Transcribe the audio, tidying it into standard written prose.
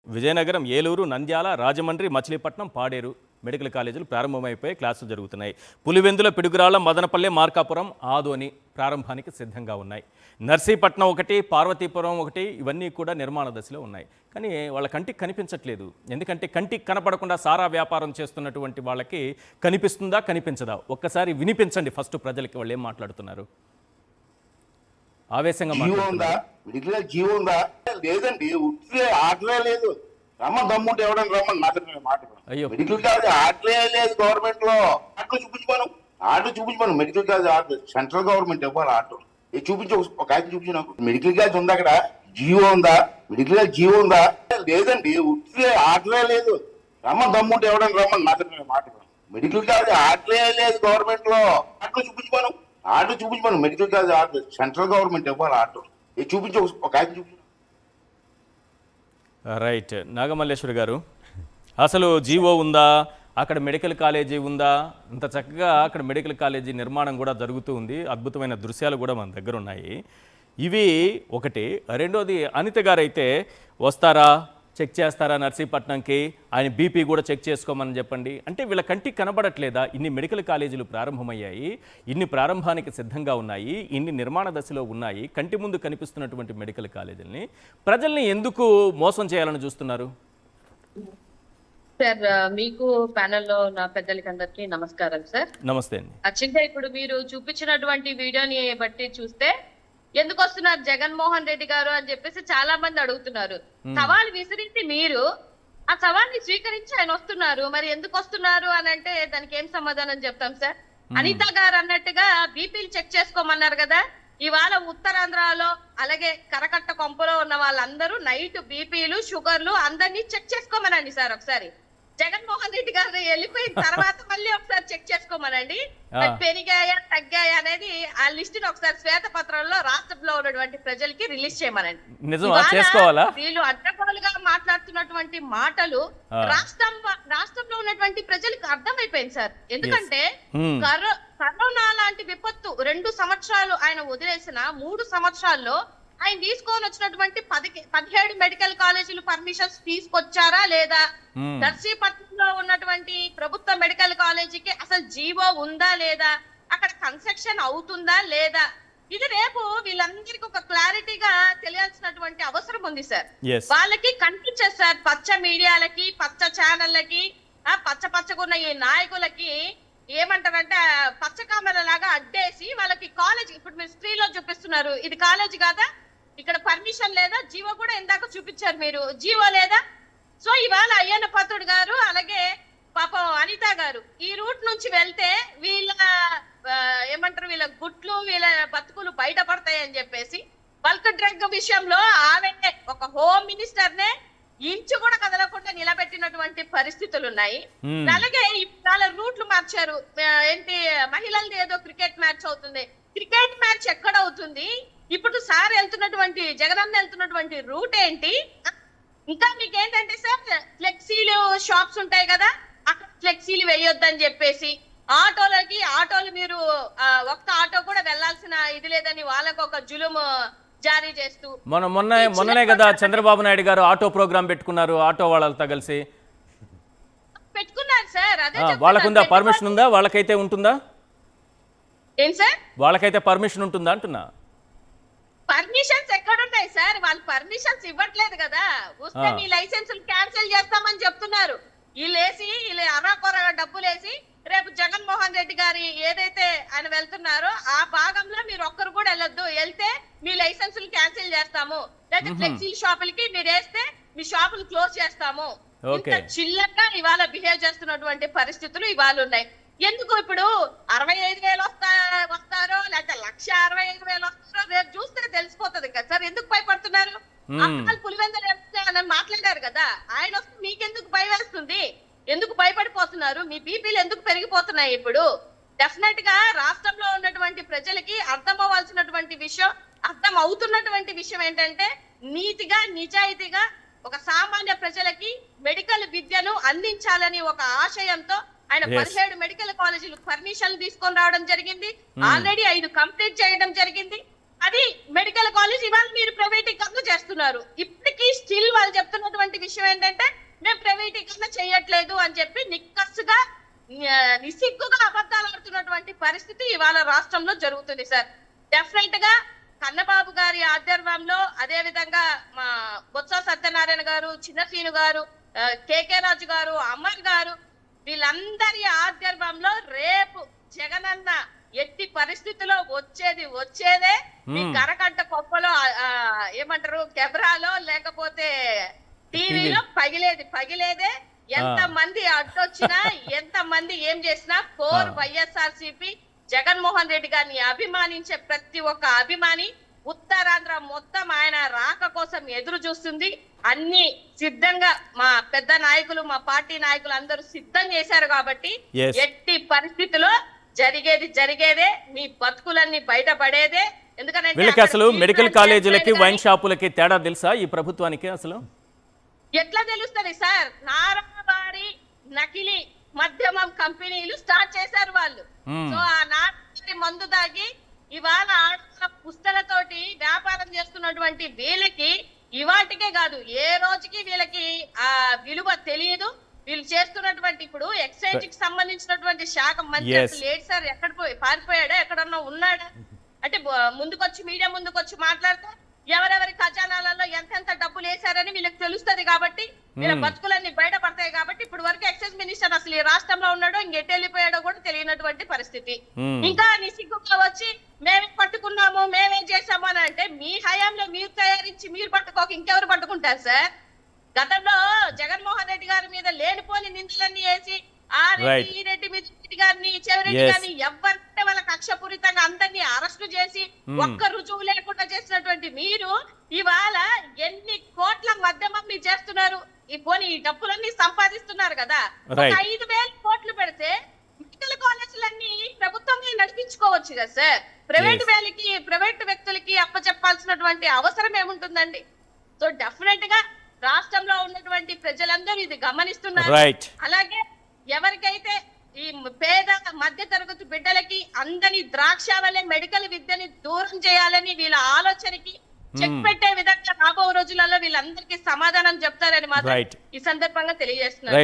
Vizianagaram, Eluru, Nandyal, Rajahmundry, Machilipatnam, Paderu medical కాలేజీలు ప్రారంభమైపోయి క్లాసులు జరుగుతున్నాయి. పులివెందుల, పిడుగురాళ్ల, మదనపల్లె, మార్కాపురం, ఆదోని ప్రారంభానికి సిద్ధంగా ఉన్నాయి. నర్సీపట్నం ఒకటి, పార్వతీపురం ఒకటి, ఇవన్నీ కూడా నిర్మాణ దశలో ఉన్నాయి. కానీ వాళ్ళ కంటికి కనిపించట్లేదు. ఎందుకంటే కంటికి కనపడకుండా సారా వ్యాపారం చేస్తున్నటువంటి వాళ్ళకి కనిపిస్తుందా, కనిపించదా? ఒక్కసారి వినిపించండి ఫస్ట్ ప్రజలకి వాళ్ళు ఏం మాట్లాడుతున్నారు. ఆవేశంగా జీవో ఉందా? లేదండి, ఉట్టిదే ఆటలే లేదు. రమ్మని దమ్ముంటే ఎవడని రమ్మని మాట్లాడుతున్నాను. అయ్యో, మెడికల్ కాలేజ్ ఆటలే లేదు. గవర్నమెంట్ లో ఆటలు చూపించుకోను మెడికల్ కాలేజ్ ఆటలు సెంట్రల్ గవర్నమెంట్ ఇవ్వాలి. ఆటో చూపించు, ఒక ఆయన చూపించు నాకు. మెడికల్ కాలేజ్ ఉందా? అక్కడ జీవో ఉందా? మెడికల్ కాలేజ్ జీవో ఉందా? లేదండి, ఉట్టిదే ఆటలే లేదు. రమ్మని దమ్ముంటే ఎవడని రమ్మని మాట్లాడుతున్నాను. మెడికల్ కాలేజ్ ఆటలే లేదు. గవర్నమెంట్ లో ఆటలు చూపించుకోను మెడికల్ కాలేజ్ ఆటలు సెంట్రల్ గవర్నమెంట్ ఇవ్వాలి. ఆటో చూపించు, ఒక ఆయన చూపించు. రైట్. నాగమల్లేశ్వరి గారు, అసలు జీవో ఉందా? అక్కడ మెడికల్ కాలేజీ ఉందా? ఇంత చక్కగా అక్కడ మెడికల్ కాలేజీ నిర్మాణం కూడా జరుగుతూ ఉంది. అద్భుతమైన దృశ్యాలు కూడా మన దగ్గర ఉన్నాయి. ఇవి ఒకటి. రెండోది, అనిత గారు అయితే వస్తారా, చెక్ చేస్తారా నర్సీపట్నంకి, ఆయన బీపీ కూడా చెక్ చేసుకోమని చెప్పండి అంటే వీళ్ళ కంటికి కనబడట్లేదా? ఇన్ని మెడికల్ కాలేజీలు ప్రారంభమయ్యాయి, ఇన్ని ప్రారంభానికి సిద్ధంగా ఉన్నాయి, ఇన్ని నిర్మాణ దశలో ఉన్నాయి, కంటి ముందు కనిపిస్తున్నటువంటి మెడికల్ కాలేజీలని ప్రజల్ని ఎందుకు మోసం చేయాలని చూస్తున్నారు? సార్, మీకు ప్యానెల్లో నా పెద్దలకి అందరికీ నమస్కారం సార్. నమస్తే అండి. యాక్చువల్గా ఇప్పుడు మీరు చూపించినటువంటి వీడియోని బట్టి చూస్తే ఎందుకు వస్తున్నారు జగన్మోహన్ రెడ్డి గారు అని చెప్పేసి చాలా మంది అడుగుతున్నారు. సవాల్ విసిరించి మీరు ఆ సవాల్ని స్వీకరించి ఆయన వస్తున్నారు. మరి ఎందుకు వస్తున్నారు అని అంటే దానికి ఏం సమాధానం చెప్తాం సార్? అనిత గారు అన్నట్టుగా బీపీలు చెక్ చేసుకోమన్నారు కదా. ఇవాళ ఉత్తరాంధ్రలో అలాగే కరకట్ట కొంపలో ఉన్న వాళ్ళందరూ నైట్ బీపీలు, షుగర్లు అందరినీ చెక్ చేసుకోమనండి సార్. ఒకసారి జగన్మోహన్ రెడ్డి గారు వెళ్ళిపోయిన తర్వాత మళ్ళీ ఒకసారి చెక్ చేసుకోమనండి. పెరిగాయా, తగ్గాయా అనేది ఆ లిస్ట్ ని ఒకసారి శ్వేతపత్రంలో రాష్ట్రంలో ఉన్నటువంటి ప్రజలకి రిలీజ్ చేయమనండి. వీళ్ళు అడ్డగోలుగా మాట్లాడుతున్నటువంటి మాటలు రాష్ట్రంలో ఉన్నటువంటి ప్రజలకు అర్థమైపోయింది సార్. ఎందుకంటే కరోనా లాంటి విపత్తు 2 సంవత్సరాలు ఆయన వదిలేసిన 3 సంవత్సరాల్లో ఆయన తీసుకొని వచ్చినటువంటి 17 మెడికల్ కాలేజీలు పర్మిషన్స్ తీసుకొచ్చారా లేదా? నర్సీపట్నంలో ఉన్నటువంటి ప్రభుత్వ మెడికల్ కాలేజీకి అసలు జీవో ఉందా లేదా? అక్కడ కన్స్ట్రక్షన్ అవుతుందా లేదా? ఇది రేపు వీళ్ళందరికీ ఒక క్లారిటీగా తెలియాల్సినటువంటి అవసరం ఉంది సార్. వాళ్ళకి కనిపించదు సార్. పచ్చ మీడియాలకి, పచ్చ ఛానళ్ళకి, పచ్చగున్న ఈ నాయకులకి ఏమంటారంటే పచ్చ కామెర లాగా అడ్డేసి వాళ్ళకి కాలేజ్, ఇప్పుడు మీరు స్క్రీన్ లో చూపిస్తున్నారు, ఇది కాలేజ్ కాదా? ఇక్కడ పర్మిషన్ లేదా? జీవో కూడా ఇందాక చూపించారు మీరు, జీవో లేదా? సో ఇవాళ అయ్యన్న పాత్రుడు గారు అలాగే పాపం అనిత గారు ఈ రూట్ నుంచి వెళ్తే వీళ్ళ ఏమంటారు, వీళ్ళ గుట్లు, వీళ్ళ బతుకులు బయటపడతాయని చెప్పేసి బల్క్ డ్రగ్ విషయంలో ఆమెనే ఒక హోమ్ మినిస్టర్ నే ఇంచు కూడా కదలకుండా నిలబెట్టినటువంటి పరిస్థితులు ఉన్నాయి. అలాగే ఇవాళ రూట్లు మార్చారు. ఏంటి, మహిళలది ఏదో క్రికెట్ మ్యాచ్ అవుతుంది. క్రికెట్ మ్యాచ్ ఎక్కడ అవుతుంది? ఇప్పుడు సార్ వెళ్తున్నటువంటి, జగనన్న వెళ్తున్నటువంటి రూట్ ఏంటి? ఇంకా మీకేంటంటే సార్, ఫ్లెక్సీలు షాప్స్ ఉంటాయి కదా, అక్కడ ఫ్లెక్సీలు వేయొద్దని చెప్పేసి ఆటోలు మీరు ఒక్క ఆటో కూడా వెళ్లాల్సిన ఇది లేదని వాళ్ళకు ఒక జులుము జారీ చేస్తూ మొన్ననే కదా చంద్రబాబు నాయుడు గారు ఆటో ప్రోగ్రామ్ పెట్టుకున్నారు. ఆటో వాళ్ళతో కలిసి పెట్టుకున్నారు సార్. అదే వాళ్ళకుందా పర్మిషన్ ఉందా? వాళ్ళకైతే ఉంటుందా? ఏం సార్, వాళ్ళకైతే పర్మిషన్ ఉంటుందా అంటున్నా? పర్మిషన్స్ ఎక్కడున్నాయి సార్? వాళ్ళు పర్మిషన్స్ ఇవ్వట్లేదు కదా. వస్తే మీ లైసెన్సులు క్యాన్సిల్ చేస్తామని చెప్తున్నారు. వీళ్ళు అరాకొరగా డబ్బులేసి రేపు జగన్మోహన్ రెడ్డి గారి ఏదైతే ఆయన వెళ్తున్నారో ఆ భాగంలో మీరు ఒక్కరు కూడా వెళ్ళొద్దు, వెళ్తే మీ లైసెన్సులు క్యాన్సిల్ చేస్తాము, లేదా ఫ్లెక్సీ షాపులకి మీరు వేస్తే మీ షాపులు క్లోజ్ చేస్తాము. ఇంత చిల్లరగా ఇవాళ బిహేవ్ చేస్తున్నటువంటి పరిస్థితులు ఇవాళ ఉన్నాయి. ఎందుకు ఇప్పుడు 65,000 వస్తారో లేకపోతే 1,65,000 వస్తారో రేపు చూస్తే తెలిసిపోతుంది కదా సార్. ఎందుకు భయపడుతున్నారు? పులివెందులు మాట్లాడారు కదా, ఆయన వస్తే మీకెందుకు భయం వేస్తుంది? ఎందుకు భయపడిపోతున్నారు? మీ బీపీలు ఎందుకు పెరిగిపోతున్నాయి? ఇప్పుడు డెఫినెట్ గా రాష్ట్రంలో ఉన్నటువంటి ప్రజలకి అర్థం అవ్వాల్సినటువంటి విషయం, అర్థం అవుతున్నటువంటి విషయం ఏంటంటే నీతిగా, నిజాయితీగా ఒక సామాన్య ప్రజలకి మెడికల్ విద్యను అందించాలని ఒక ఆశయంతో ఆయన 17 మెడికల్ కాలేజీలు పర్మిషన్ తీసుకొని రావడం జరిగింది. ఆల్రెడీ 5 కంప్లీట్ చేయడం జరిగింది. అది మెడికల్ కాలేజ్ ఇవాళ మీరు ప్రైవేటీకరణ చేస్తున్నారు. ఇప్పటికీ స్టిల్ వాళ్ళు చెప్తున్నటువంటి విషయం ఏంటంటే మేము ప్రైవేటీకరణ చేయట్లేదు అని చెప్పి నిక్కస్సుగా నిసిగ్గుగా అబద్ధాలు ఆడుతున్నటువంటి పరిస్థితి ఇవాళ రాష్ట్రంలో జరుగుతుంది సార్. డెఫినెట్ గా కన్నబాబు గారి ఆధ్వర్యంలో, అదే విధంగా మా బొత్స సత్యనారాయణ గారు, చిన్నసీను గారు, కేకే రాజు గారు, అమర్ గారు, వీళ్ళందరి ఆధ్వర్యంలో రేపు జగనన్న ఎట్టి పరిస్థితిలో వచ్చేదే మీ కరకట్ట కొప్పలో ఏమంటారు కెమెరాలో లేకపోతే టీవీలో పగిలేదే. ఎంత మంది అడ్డొచ్చినా ఎంత మంది ఏం చేసినా కోర్ వైఎస్ఆర్సీపీ జగన్మోహన్ రెడ్డి గారిని అభిమానించే ప్రతి ఒక్క అభిమాని ఉత్తరాంధ్ర మొత్తం ఆయన రాక కోసం ఎదురు చూస్తుంది. అన్ని సిద్ధంగా మా పెద్ద నాయకులు, మా పార్టీ నాయకులు అందరూ సిద్ధం చేశారు కాబట్టి ఎట్టి పరిస్థితిలో జరిగేదే, మీ బతుకులన్నీ బయటపడేదే. ఎందుకంటే వీళ్ళకి అసలు మెడికల్ కాలేజీలకి వైన్ షాపులకి తేడా తెలుసా ఈ ప్రభుత్వానికి? అసలు ఎట్లా తెలుస్తుంది సార్? నారావారి నకిలీ మద్యమం కంపెనీలు స్టార్ట్ చేశారు వాళ్ళు. సో ఆ నారావారి మందు తాగి ఇవాళ ఆడుతున్న పుస్తలతోటి వ్యాపారం చేస్తున్నటువంటి వీళ్ళకి ఇవాటికే కాదు ఏ రోజుకి వీళ్ళకి ఆ విలువ తెలియదు. వీళ్ళు చేస్తున్నటువంటి ఇప్పుడు ఎక్సైజ్ కి సంబంధించినటువంటి శాఖ మంత్రి లేడు సార్. ఎక్కడ పారిపోయాడా? ఎక్కడన్నా ఉన్నాడా? అంటే మీడియా ముందుకొచ్చి మాట్లాడితే ఎవరెవరి ఖజానాలలో ఎంతెంత డబ్బులు వేశారని వీళ్ళకి తెలుస్తుంది కాబట్టి వీళ్ళ బతుకులన్నీ బయటపడతాయి కాబట్టి ఇప్పుడు వరకు ఎక్సైజ్ మినిస్టర్ అసలు ఈ రాష్ట్రంలో ఉన్నాడో ఇంకెటు వెళ్ళిపోయాడో కూడా తెలియనటువంటి పరిస్థితి. ఇంకా నిసిగ్గుగా వచ్చి మేమే పట్టుకున్నాము, మేమే చేసాము అని అంటే మీ హయాంలో మీరు తయారించి మీరు పట్టుకోక ఇంకెవరు పట్టుకుంటారు సార్? గతంలో జగన్మోహన్ రెడ్డి గారి మీద లేనిపోని నిందలన్నీ వేసి ఆ రెడ్డి ఈ రెడ్డి మీద గారిని చెవిరెడ్డి గారిని ఎవరంటే వాళ్ళ కక్షపూరితంగా అందరినీ అరెస్టు చేసి ఒక్క రుజువు లేకుండా చేసినటువంటి మీరు ఇవాళ ఎన్ని కోట్ల మధ్యమం మీరు చేస్తున్నారు? ఈ పోనీ ఈ డబ్బులన్నీ సంపాదిస్తున్నారు కదా, 5,000 కోట్లు పెడితే మెడికల్ కాలేజీలన్నీ ప్రభుత్వమే నడిపించుకోవచ్చు కదా సార్. ప్రైవేట్ వ్యక్తులకి అప్పచెప్పాల్సినటువంటి అవసరం ఏముంటుందండి? సో డెఫినెట్ గా రాష్ట్రంలో ఉన్నటువంటి ప్రజలందరూ ఇది గమనిస్తున్నారు. అలాగే ఎవరికైతే ఈ పేద మధ్య తరగతి బిడ్డలకి అందని ద్రాక్ష వలె మెడికల్ విద్యని దూరం చేయాలని వీళ్ళ ఆలోచనకి చెక్ పెట్టే విధంగా రాబో రోజులలో వీళ్ళందరికీ సమాధానం చెప్తారని మాత్రం ఈ సందర్భంగా తెలియజేస్తున్నారు.